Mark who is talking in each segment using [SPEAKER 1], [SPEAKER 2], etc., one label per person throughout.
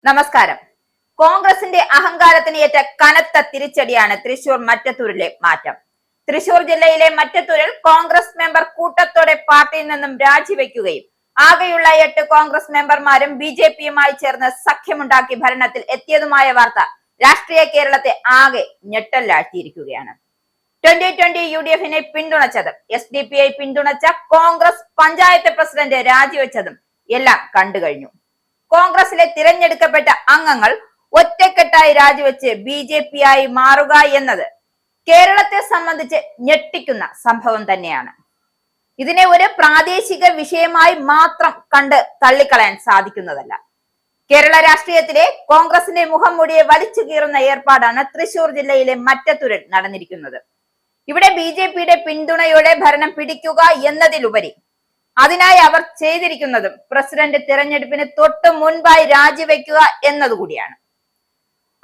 [SPEAKER 1] നമസ്കാരം. കോൺഗ്രസിന്റെ അഹങ്കാരത്തിന് ഏറ്റ കനത്ത തിരിച്ചടിയാണ് തൃശൂർ മറ്റത്തൂരിലെ മാറ്റം. തൃശൂർ ജില്ലയിലെ മറ്റത്തൂരിൽ കോൺഗ്രസ് മെമ്പർ കൂട്ടത്തോടെ പാർട്ടിയിൽ നിന്നും രാജിവെക്കുകയും ആകെയുള്ള 8 കോൺഗ്രസ് മെമ്പർമാരും BJPയുമായി ചേർന്ന് സഖ്യമുണ്ടാക്കി ഭരണത്തിൽ എത്തിയതുമായ വാർത്ത രാഷ്ട്രീയ കേരളത്തെ ആകെ ഞെട്ടലാഴ്ത്തിയിരിക്കുകയാണ്. 2020 UDFിനെ പിന്തുണച്ചതും SDPI പിന്തുണച്ച കോൺഗ്രസ് പഞ്ചായത്ത് പ്രസിഡന്റ് രാജിവെച്ചതും എല്ലാം കണ്ടുകഴിഞ്ഞു. കോൺഗ്രസിലെ തിരഞ്ഞെടുക്കപ്പെട്ട അംഗങ്ങൾ ഒറ്റക്കെട്ടായി രാജിവെച്ച് BJPയായി മാറുക എന്നത് കേരളത്തെ സംബന്ധിച്ച് ഞെട്ടിക്കുന്ന സംഭവം തന്നെയാണ്. ഇതിനെ ഒരു പ്രാദേശിക വിഷയമായി മാത്രം കണ്ട് തള്ളിക്കളയാൻ സാധിക്കുന്നതല്ല. കേരള രാഷ്ട്രീയത്തിലെ കോൺഗ്രസിന്റെ മുഖം മൂടിയെ വലിച്ചു കീറുന്ന ഏർപ്പാടാണ് തൃശൂർ ജില്ലയിലെ മറ്റത്തൂരിൽ നടന്നിരിക്കുന്നത്. ഇവിടെ BJPയുടെ പിന്തുണയോടെ ഭരണം പിടിക്കുക എന്നതിലുപരി അതിനായി അവർ ചെയ്തിരിക്കുന്നതും പ്രസിഡന്റ് തിരഞ്ഞെടുപ്പിന് തൊട്ട് മുൻപായി രാജിവെക്കുക എന്നതുകൂടിയാണ്.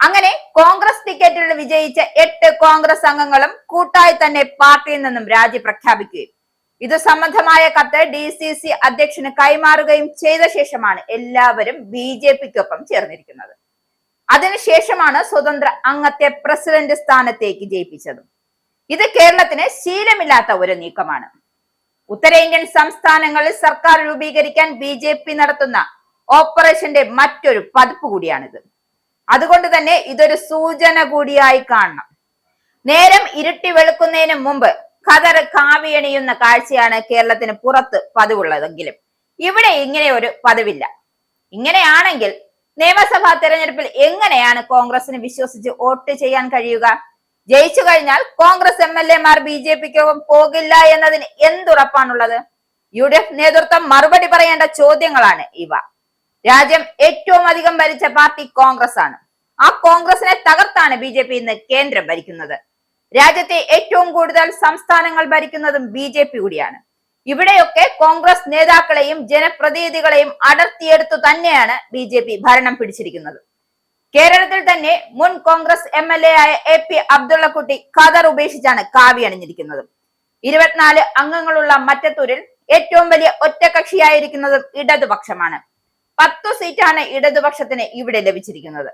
[SPEAKER 1] അങ്ങനെ കോൺഗ്രസ് ടിക്കറ്റിൽ വിജയിച്ച 8 കോൺഗ്രസ് അംഗങ്ങളും കൂട്ടായി തന്നെ പാർട്ടിയിൽ നിന്നും രാജി പ്രഖ്യാപിക്കുകയും ഇത് സംബന്ധമായ കത്ത് DCC അധ്യക്ഷന് കൈമാറുകയും ചെയ്ത ശേഷമാണ് എല്ലാവരും BJPക്കൊപ്പം ചേർന്നിരിക്കുന്നത്. അതിനുശേഷമാണ് സ്വതന്ത്ര അംഗത്തെ പ്രസിഡന്റ് സ്ഥാനത്തേക്ക് ജയിപ്പിച്ചതും. ഇത് കേരളത്തിന് ശീലമില്ലാത്ത ഒരു നീക്കമാണ്. ഉത്തരേന്ത്യൻ സംസ്ഥാനങ്ങളിൽ സർക്കാർ രൂപീകരിക്കാൻ BJP നടത്തുന്ന ഓപ്പറേഷന്റെ മറ്റൊരു പതിപ്പ് കൂടിയാണിത്. അതുകൊണ്ട് തന്നെ ഇതൊരു സൂചന കൂടിയായി കാണണം. നേരം ഇരുട്ടി വെളുക്കുന്നതിന് മുമ്പ് ഖദർ കാവിയണിയുന്ന കാഴ്ചയാണ് കേരളത്തിന് പുറത്ത് പതിവുള്ളതെങ്കിലും ഇവിടെ ഇങ്ങനെ ഒരു പതിവില്ല. ഇങ്ങനെയാണെങ്കിൽ നിയമസഭാ തെരഞ്ഞെടുപ്പിൽ എങ്ങനെയാണ് കോൺഗ്രസിന് വിശ്വസിച്ച് വോട്ട് ചെയ്യാൻ കഴിയുക? ജയിച്ചു കഴിഞ്ഞാൽ കോൺഗ്രസ് MLAമാർ BJPക്കൊപ്പം പോകില്ല എന്നതിന് എന്തുറപ്പാണുള്ളത്? UDF നേതൃത്വം മറുപടി പറയേണ്ട ചോദ്യങ്ങളാണ് ഇവ. രാജ്യം ഏറ്റവും അധികം ഭരിച്ച പാർട്ടി കോൺഗ്രസ് ആണ്. ആ കോൺഗ്രസിനെ തകർത്താണ് BJP ഇന്ന് കേന്ദ്രം ഭരിക്കുന്നത്. രാജ്യത്തെ ഏറ്റവും കൂടുതൽ സംസ്ഥാനങ്ങൾ ഭരിക്കുന്നതും BJP കൂടിയാണ്. ഇവിടെയൊക്കെ കോൺഗ്രസ് നേതാക്കളെയും ജനപ്രതിനിധികളെയും അടർത്തിയെടുത്തു തന്നെയാണ് BJP ഭരണം പിടിച്ചിരിക്കുന്നത്. കേരളത്തിൽ തന്നെ മുൻ കോൺഗ്രസ് MLA ആയ AP അബ്ദുള്ളക്കുട്ടി ഖദർ ഉപേക്ഷിച്ചാണ് കാവി അണിഞ്ഞിരിക്കുന്നത്. 24 അംഗങ്ങളുള്ള മറ്റത്തൂരിൽ ഏറ്റവും വലിയ ഒറ്റകക്ഷിയായിരിക്കുന്നതും ഇടതുപക്ഷമാണ്. 10 സീറ്റാണ് ഇടതുപക്ഷത്തിന് ഇവിടെ ലഭിച്ചിരിക്കുന്നത്.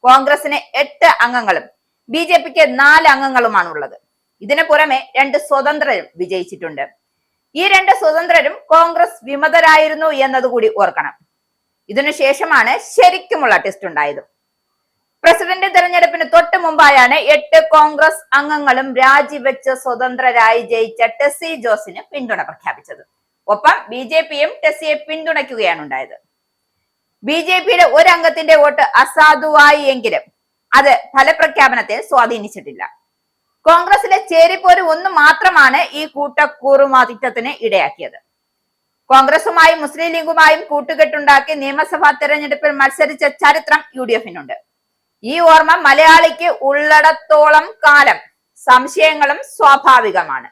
[SPEAKER 1] കോൺഗ്രസിന് 8 അംഗങ്ങളും BJPക്ക് 4 അംഗങ്ങളുമാണുള്ളത്. ഇതിനു പുറമെ 2 സ്വതന്ത്രരും വിജയിച്ചിട്ടുണ്ട്. ഈ 2 സ്വതന്ത്രരും കോൺഗ്രസ് വിമതരായിരുന്നു എന്നതുകൂടി ഓർക്കണം. ഇതിനുശേഷമാണ് ശരിക്കുമുള്ള ടെസ്റ്റ് ഉണ്ടായത്. പ്രസിഡന്റ് തെരഞ്ഞെടുപ്പിന് തൊട്ട് മുമ്പായാണ് 8 കോൺഗ്രസ് അംഗങ്ങളും രാജിവെച്ച് സ്വതന്ത്രരായി ജയിച്ച ടെസ്സി ജോസിന് പിന്തുണ പ്രഖ്യാപിച്ചത്. ഒപ്പം BJPയും ടെസ്സിയെ പിന്തുണയ്ക്കുകയാണ് ഉണ്ടായത്. BJPയുടെ ഒരു അംഗത്തിന്റെ വോട്ട് അസാധുവായി എങ്കിലും അത് ഫലപ്രഖ്യാപനത്തെ സ്വാധീനിച്ചിട്ടില്ല. കോൺഗ്രസിലെ ചേരിപ്പോര് ഒന്ന് മാത്രമാണ് ഈ കൂട്ടക്കൂറുമാറ്റത്തിന് ഇടയാക്കിയത്. കോൺഗ്രസുമായും മുസ്ലിം ലീഗുമായും കൂട്ടുകെട്ടുണ്ടാക്കി നിയമസഭാ തെരഞ്ഞെടുപ്പിൽ മത്സരിച്ച ചരിത്രം UDFിനുണ്ട്. ഈ ഓർമ്മ മലയാളിക്ക് ഉള്ളടത്തോളം കാലം സംശയങ്ങളും സ്വാഭാവികമാണ്.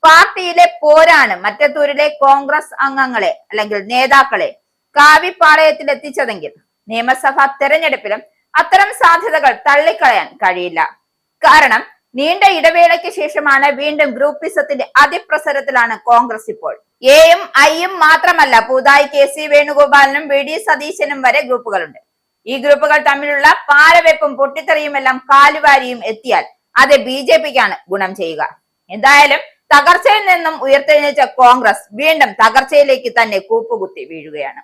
[SPEAKER 1] പാർട്ടിയിലെ പോരാണ് മറ്റത്തൂരിലെ കോൺഗ്രസ് അംഗങ്ങളെ അല്ലെങ്കിൽ നേതാക്കളെ കാവിപ്പാളയത്തിൽ എത്തിച്ചതെങ്കിൽ നിയമസഭാ തെരഞ്ഞെടുപ്പിലും അത്തരം സാധ്യതകൾ തള്ളിക്കളയാൻ കഴിയില്ല. കാരണം നീണ്ട ഇടവേളയ്ക്ക് ശേഷമാണ് വീണ്ടും ഗ്രൂപ്പിസത്തിന്റെ അതിപ്രസരത്തിലാണ് കോൺഗ്രസ് ഇപ്പോൾ. Aയും Iയും മാത്രമല്ല, പുതുതായി KC വേണുഗോപാലിനും VD സതീശനും വരെ ഗ്രൂപ്പുകളുണ്ട്. ഈ ഗ്രൂപ്പുകൾ തമ്മിലുള്ള പാരവെപ്പും പൊട്ടിത്തെറിയുമെല്ലാം കാലുവാരിയും എത്തിയാൽ അത് BJPക്കാണ് ഗുണം ചെയ്യുക. എന്തായാലും തകർച്ചയിൽ നിന്നും ഉയർത്തെഴുന്നേറ്റ കോൺഗ്രസ് വീണ്ടും തകർച്ചയിലേക്ക് തന്നെ കൂപ്പുകുത്തി വീഴുകയാണ്.